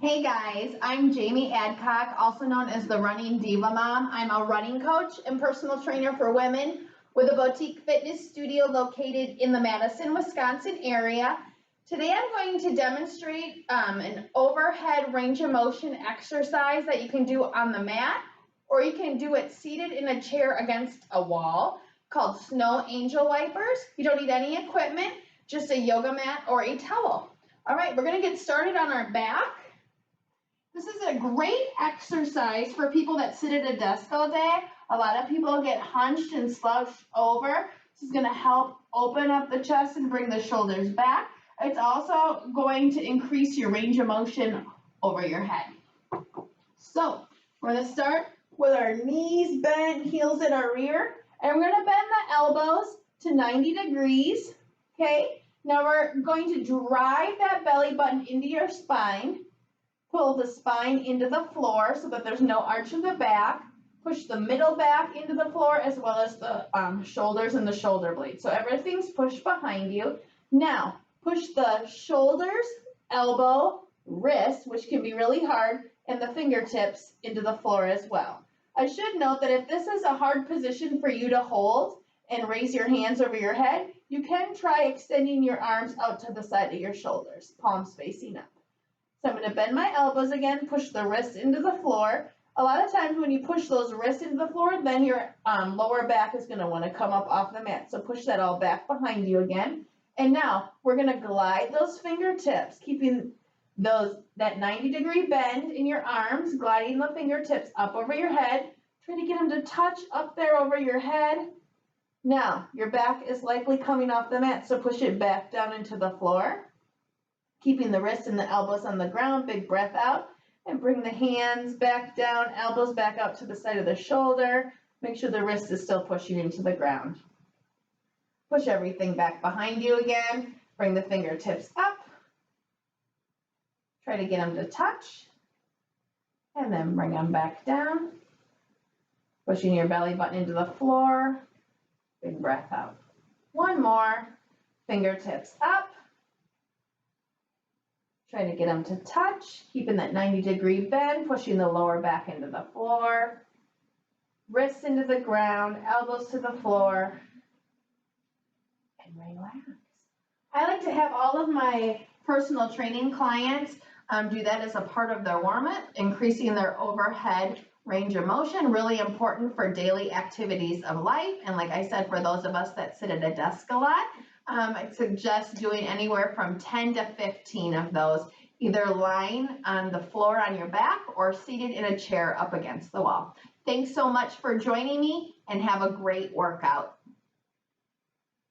Hey guys, I'm Jamie Adcock, also known as the Running Diva Mom. I'm a running coach and personal trainer for women with a boutique fitness studio located in the Madison, Wisconsin area. Today I'm going to demonstrate an overhead range of motion exercise that you can do on the mat, or you can do it seated in a chair against a wall, called Snow Angel Wipers. You don't need any equipment, just a yoga mat or a towel. All right, we're gonna get started on our back. This is a great exercise for people that sit at a desk all day. A lot of people get hunched and slouched over. This is going to help open up the chest and bring the shoulders back. It's also going to increase your range of motion over your head. So we're going to start with our knees bent, heels in our rear, and we're going to bend the elbows to 90 degrees. Okay, now we're going to drive that belly button into your spine. Pull the spine into the floor so that there's no arch in the back. Push the middle back into the floor as well as the shoulders and the shoulder blades. So everything's pushed behind you. Now, push the shoulders, elbow, wrist, which can be really hard, and the fingertips into the floor as well. I should note that if this is a hard position for you to hold and raise your hands over your head, you can try extending your arms out to the side of your shoulders, palms facing up. So I'm going to bend my elbows again, push the wrists into the floor. A lot of times when you push those wrists into the floor, then your lower back is going to want to come up off the mat. So push that all back behind you again. And now we're going to glide those fingertips, keeping that 90-degree bend in your arms, gliding the fingertips up over your head. Try to get them to touch up there over your head. Now, your back is likely coming off the mat, so push it back down into the floor. Keeping the wrists and the elbows on the ground, big breath out, and bring the hands back down, elbows back out to the side of the shoulder. Make sure the wrist is still pushing into the ground. Push everything back behind you again. Bring the fingertips up. Try to get them to touch. And then bring them back down. Pushing your belly button into the floor. Big breath out. One more. Fingertips up. Try to get them to touch, keeping that 90-degree bend, pushing the lower back into the floor, wrists into the ground, elbows to the floor, and relax. I like to have all of my personal training clients do that as a part of their warm-up, increasing their overhead range of motion, really important for daily activities of life. And like I said, for those of us that sit at a desk a lot, I suggest doing anywhere from 10 to 15 of those, either lying on the floor on your back or seated in a chair up against the wall. Thanks so much for joining me and have a great workout.